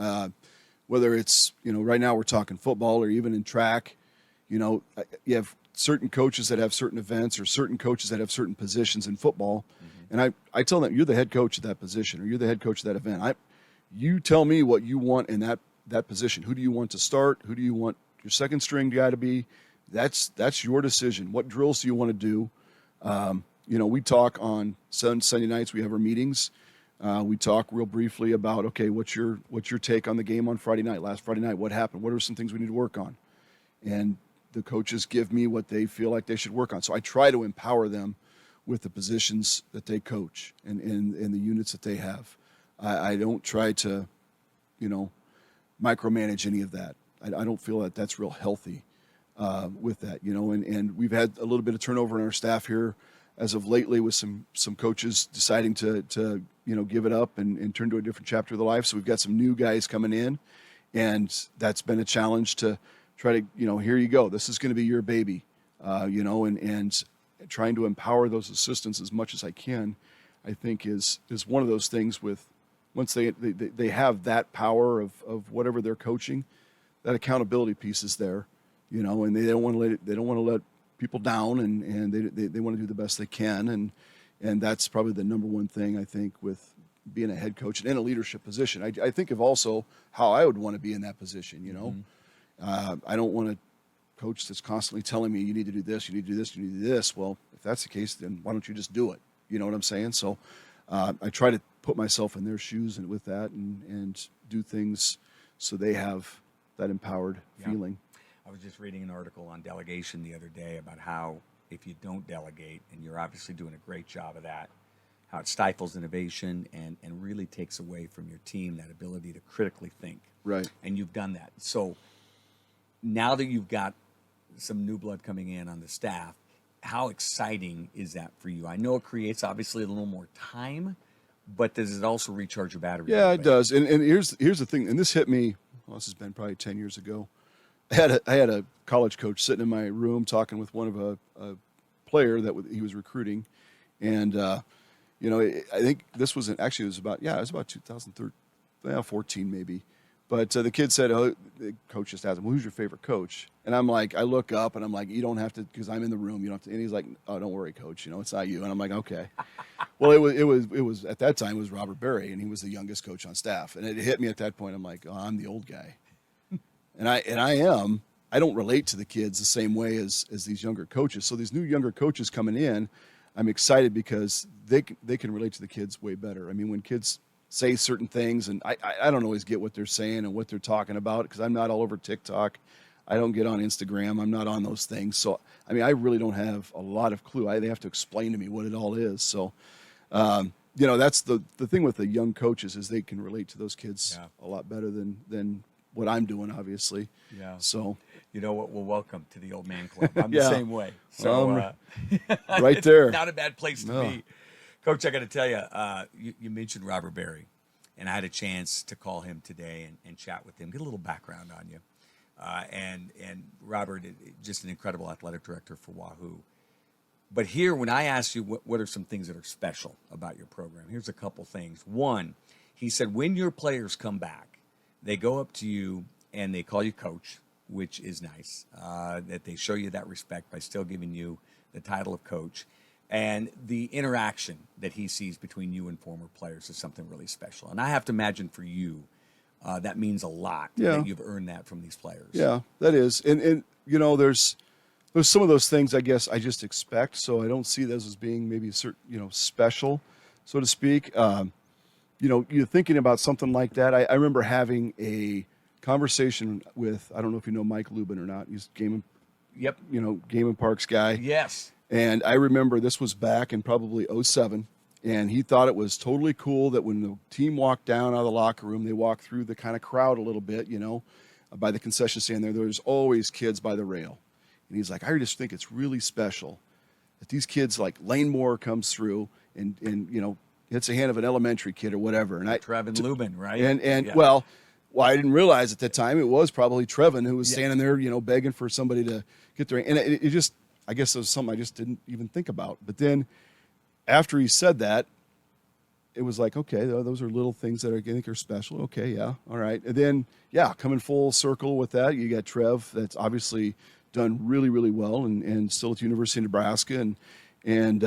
whether it's, right now we're talking football or even in track, you have certain coaches that have certain events or certain coaches that have certain positions in football. Mm-hmm. And I tell them, you're the head coach of that position or you're the head coach of that event. You tell me what you want in that position. Who do you want to start? Who do you want your second string guy to be? That's your decision. What drills do you want to do? We talk on Sunday nights. We have our meetings. We talk real briefly about, okay, what's your take on the game on Friday night? Last Friday night, what happened? What are some things we need to work on? And the coaches give me what they feel like they should work on. So I try to empower them with the positions that they coach and the units that they have. I don't try to, micromanage any of that. I don't feel that that's real healthy with that, and we've had a little bit of turnover in our staff here as of lately with some coaches deciding to give it up and turn to a different chapter of their life. So we've got some new guys coming in, and that's been a challenge to try to, here you go. This is going to be your baby, and trying to empower those assistants as much as I can, I think is one of those things with once they have that power of whatever they're coaching, that accountability piece is there, and they don't want to let people down, and they want to do the best they can, and that's probably the number one thing I think with being a head coach and in a leadership position. I think of also how I would want to be in that position. Mm-hmm. I don't want a coach that's constantly telling me you need to do this, you need to do this, you need to do this. Well, if that's the case, then why don't you just do it? You know what I'm saying? So I try to put myself in their shoes and with that and do things so they have that empowered feeling. I was just reading an article on delegation the other day about how if you don't delegate, and you're obviously doing a great job of that, how it stifles innovation and really takes away from your team that ability to critically think. Right. And you've done that. So now that you've got some new blood coming in on the staff, how exciting is that for you? I know it creates obviously a little more time, but does it also recharge your battery? Yeah, it does. And here's the thing, and this hit me, this has been probably 10 years ago. I had a college coach sitting in my room talking with one of a player that he was recruiting, and I think this was it was about 2013, 14 maybe. But the kid said, the coach just asked him, well, who's your favorite coach? And I'm like, I look up and I'm like, you don't have to, because I'm in the room, you don't have to. And he's like, oh, don't worry, coach, it's not you. And I'm like, okay. Well, it was at that time it was Robert Berry, and he was the youngest coach on staff. And it hit me at that point. I'm like, oh, I'm the old guy. And I am. I don't relate to the kids the same way as these younger coaches. So these new younger coaches coming in, I'm excited because they can relate to the kids way better. I mean, when kids say certain things, and I don't always get what they're saying and what they're talking about because I'm not all over TikTok. I don't get on Instagram. I'm not on those things. So, I mean, I really don't have a lot of clue. They have to explain to me what it all is. So, that's the thing with the young coaches is they can relate to those kids a lot better than what I'm doing, obviously. Yeah. So, you know what? Well, welcome to the old man club. I'm the same way. So, right there. Not a bad place to be. Coach, I got to tell you, you mentioned Robert Berry, and I had a chance to call him today and chat with him, get a little background on you. And Robert, just an incredible athletic director for Wahoo. But here, when I asked you what are some things that are special about your program, here's a couple things. One, he said when your players come back, they go up to you and they call you coach, which is nice, that they show you that respect by still giving you the title of coach. And the interaction that he sees between you and former players is something really special. And I have to imagine for you, that means a lot that you've earned that from these players. Yeah, that is. And there's some of those things I guess I just expect, so I don't see those as being maybe certain, special, so to speak. You're thinking about something like that. I remember having a conversation with, I don't know if you know Mike Lubin or not. He's Game and Parks guy. Yes. And I remember this was back in probably 2007, and he thought it was totally cool that when the team walked down out of the locker room, they walked through the kind of crowd a little bit, by the concession stand there's always kids by the rail. And he's like, I just think it's really special that these kids, like Lane Moore comes through and hits the hand of an elementary kid or whatever. And Trevin Lubin, right? And well, I didn't realize at that time it was probably Trevin who was standing there, begging for somebody to get there. And it just, I guess it was something I just didn't even think about. But then after he said that, it was like, okay, those are little things that I think are special. Okay, yeah, all right. And then, coming full circle with that, you got Trev that's obviously done really, really well and still at the University of Nebraska and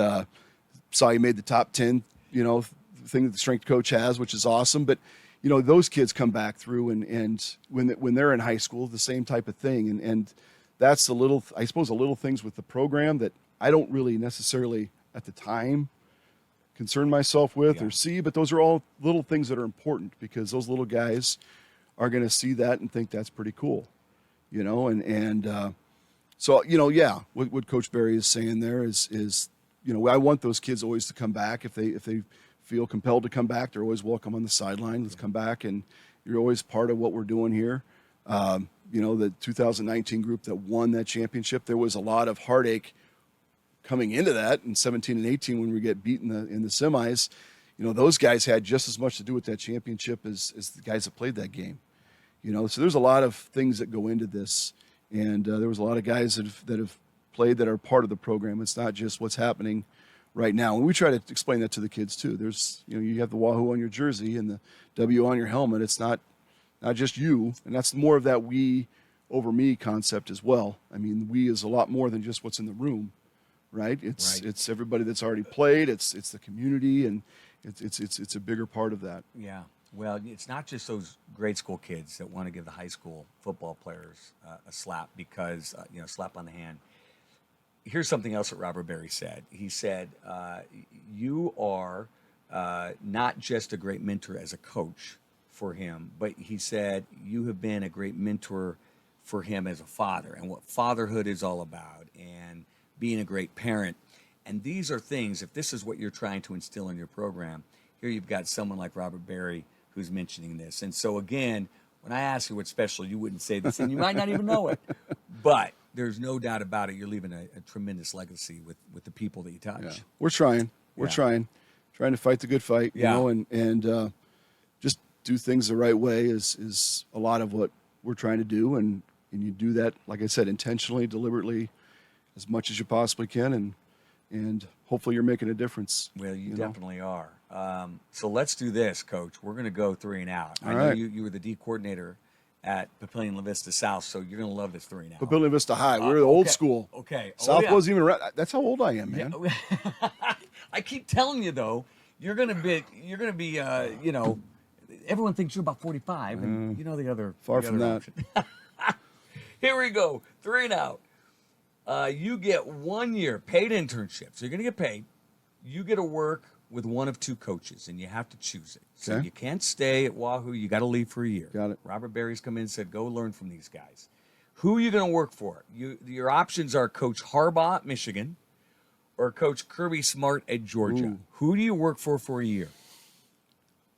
saw he made the top 10, thing that the strength coach has, which is awesome. But, those kids come back through and when they're in high school, the same type of thing. And that's the little things with the program that I don't really necessarily at the time concern myself with or see, but those are all little things that are important because those little guys are going to see that and think that's pretty cool, so, what Coach Barry is saying there is, I want those kids always to come back. If they feel compelled to come back, they're always welcome on the sideline. Let's come back, and you're always part of what we're doing here. The 2019 group that won that championship, there was a lot of heartache coming into that in 17 and 18 when we get beaten in the semis. Those guys had just as much to do with that championship as the guys that played that game. So there's a lot of things that go into this. And there was a lot of guys that have played that are part of the program. It's not just what's happening right now. And we try to explain that to the kids too. There's, you have the Wahoo on your jersey and the W on your helmet. It's not just you. And that's more of that we over me concept as well. I mean, we is a lot more than just what's in the room, right? It's everybody that's already played. It's the community, and it's a bigger part of that. Yeah. Well, it's not just those grade school kids that want to give the high school football players a slap because, slap on the hand. Here's something else that Robert Berry said. He said, you are not just a great mentor as a coach for him, but he said you have been a great mentor for him as a father and what fatherhood is all about and being a great parent. And these are things, if this is what you're trying to instill in your program, here you've got someone like Robert Berry who's mentioning this. And so again, when I ask you what's special, you wouldn't say this, and you might not even know it. But there's no doubt about it. You're leaving a tremendous legacy with the people that you touch. Yeah. We're trying. We're trying to fight the good fight, and just do things the right way is a lot of what we're trying to do. And you do that, like I said, intentionally, deliberately, as much as you possibly can, and hopefully you're making a difference. Well, you definitely are. So let's do this, Coach. We're going to go 3 and out. All I know right. you were the D coordinator at Papillion La Vista South, so you're going to love this 3 and out. Papillion Vista High. We're the old school. Okay. South wasn't even around. That's how old I am, man. Yeah. I keep telling you though, you're going to be, everyone thinks you're about 45, and the other far from that. Here we go. 3 and out. You get 1 year paid internship. So you're going to get paid. You get to work with one of 2 coaches, and you have to choose it. So Okay. you can't stay at Wahoo. You got to leave for a year. Got it. Robert Berry's come in and said, go learn from these guys. Who are you going to work for? Your options are Coach Harbaugh at Michigan or Coach Kirby Smart at Georgia. Ooh. Who do you work for a year?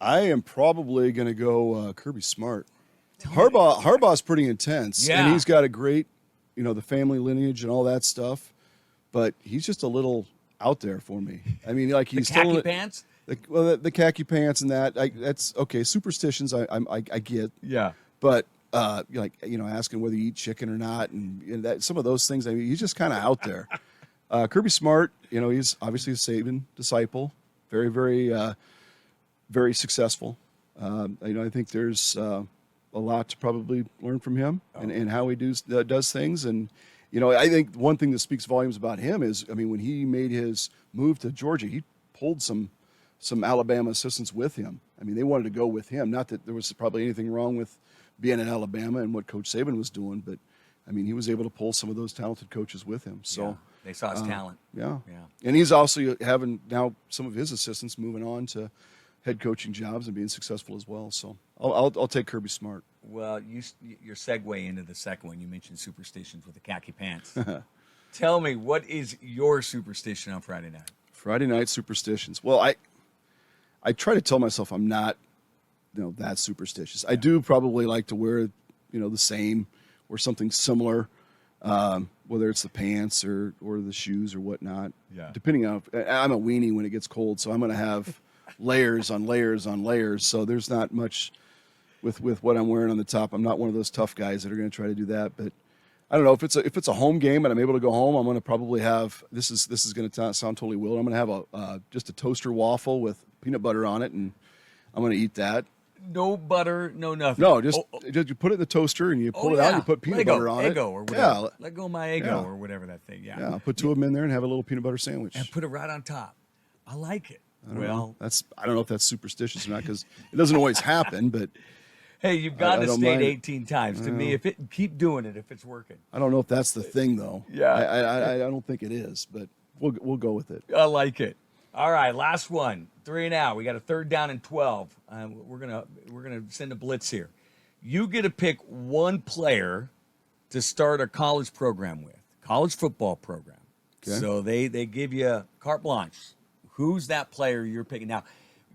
I am probably going to go Kirby Smart. Harbaugh's pretty intense, Yeah. and he's got a great, the family lineage and all that stuff. But he's just a little out there for me. I mean, like he's The khaki still pants? the khaki pants and that's okay. Superstitions I get. Yeah. But asking whether you eat chicken or not, and that some of those things. I mean, he's just kind of out there. Kirby Smart, he's obviously a Saban disciple, very, very, very successful. I think there's a lot to probably learn from him and how he does things. And I think one thing that speaks volumes about him is, when he made his move to Georgia, he pulled some Alabama assistants with him. They wanted to go with him. Not that there was probably anything wrong with being in Alabama and what Coach Saban was doing, but he was able to pull some of those talented coaches with him. So they saw his talent. Yeah. Yeah. And he's also having now some of his assistants moving on to head coaching jobs and being successful as well. So I'll take Kirby Smart. Well, your segue into the second one, you mentioned superstitions with the khaki pants. Tell me, what is your superstition on Friday night? Friday night superstitions. Well, I try to tell myself I'm not, that superstitious. I do probably like to wear, the same or something similar, whether it's the pants or the shoes or whatnot. Yeah. Depending on, I'm a weenie when it gets cold, so I'm going to have layers on layers on layers. So there's not much with what I'm wearing on the top. I'm not one of those tough guys that are going to try to do that. But I don't know if it's a home game and I'm able to go home. I'm going to probably have this is going to sound totally weird. I'm going to have just a toaster waffle with peanut butter on it, and I'm going to eat that. No butter, no nothing. No, just you put it in the toaster and you pull it out. And you put peanut butter on it. Eggo or whatever. Yeah, let go of my Eggo or whatever that thing. Yeah. Yeah, I'll put 2 of them in there and have a little peanut butter sandwich. And put it right on top. I like it. I don't know if that's superstitious or not, because it doesn't always happen. But hey, you've gone to state mind. 18 times. To me, keep doing it if it's working. I don't know if that's the thing though. Yeah, I don't think it is, but we'll go with it. I like it. All right, last one. 3 and out. We got a 3rd down and 12. We're gonna send a blitz here. You get to pick one player to start a college program with, college football program. Okay. So they give you carte blanche. Who's that player you're picking? Now,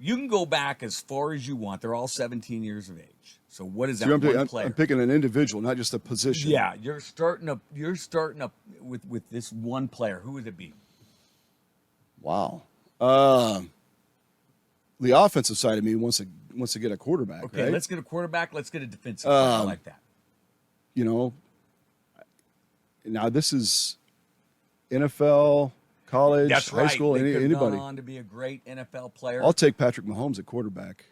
you can go back as far as you want. They're all 17 years of age. So what is that one player? I'm picking an individual, not just a position. Yeah, you're starting up with this one player. Who would it be? Wow. The offensive side of me wants to get a quarterback. Okay, right? let's get a quarterback. Let's get a defensive player. I like that. Now this is NFL, college, That's high right. school, They could have anybody. gone on to be a great NFL player. I'll take Patrick Mahomes at quarterback.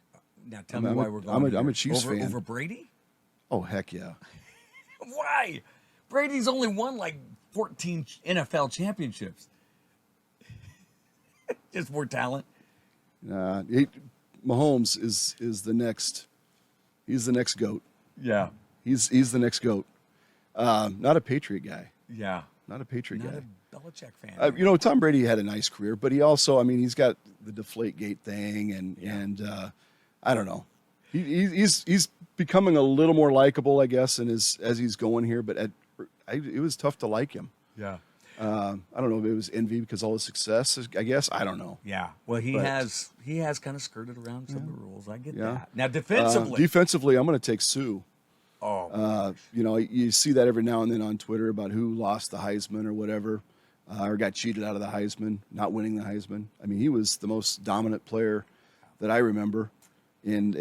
Now tell me why we're going. I'm a Chiefs fan. Over Brady? Oh heck yeah! Why? Brady's only won like 14 NFL championships. Just more talent. Mahomes is the next. He's the next GOAT. Yeah. He's the next GOAT. Not a Patriot guy. Yeah. Not a Patriot Not guy. a Belichick fan. Tom Brady had a nice career, but he also, he's got the Deflategate thing, and I don't know. He's becoming a little more likable, I guess, as he's going here. But it was tough to like him. Yeah. I don't know if it was envy because all his success. I guess I don't know. Yeah. Well, he has kind of skirted around some of the rules. I get that. Now defensively, I'm going to take Sue. Oh. You see that every now and then on Twitter about who lost the Heisman or whatever, or got cheated out of the Heisman, not winning the Heisman. He was the most dominant player that I remember, and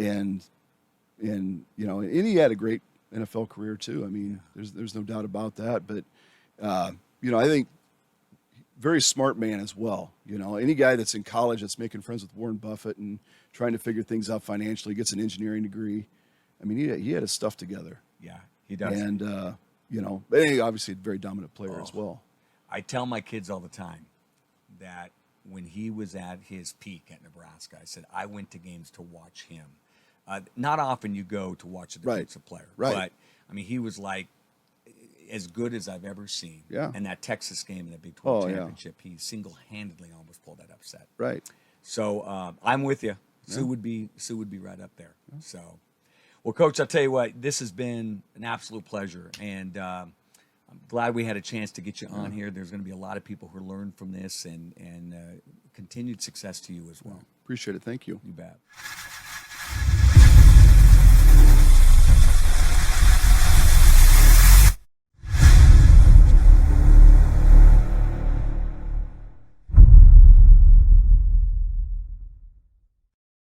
he had a great NFL career too. There's no doubt about that. But I think very smart man as well. Any guy that's in college that's making friends with Warren Buffett and trying to figure things out financially, gets an engineering degree. He had his stuff together. Yeah, he does. And, but he obviously a very dominant player as well. I tell my kids all the time that when he was at his peak at Nebraska, I said, I went to games to watch him. Not often you go to watch a defensive player. Right. But, he was like as good as I've ever seen. Yeah. And that Texas game in the Big 12 championship, he single-handedly almost pulled that upset. Right. So I'm with you. Sue would be right up there. Yeah. So. Well, Coach, I'll tell you what, this has been an absolute pleasure, and I'm glad we had a chance to get you on here. There's going to be a lot of people who learn from this, and continued success to you as well. Appreciate it. Thank you. You bet.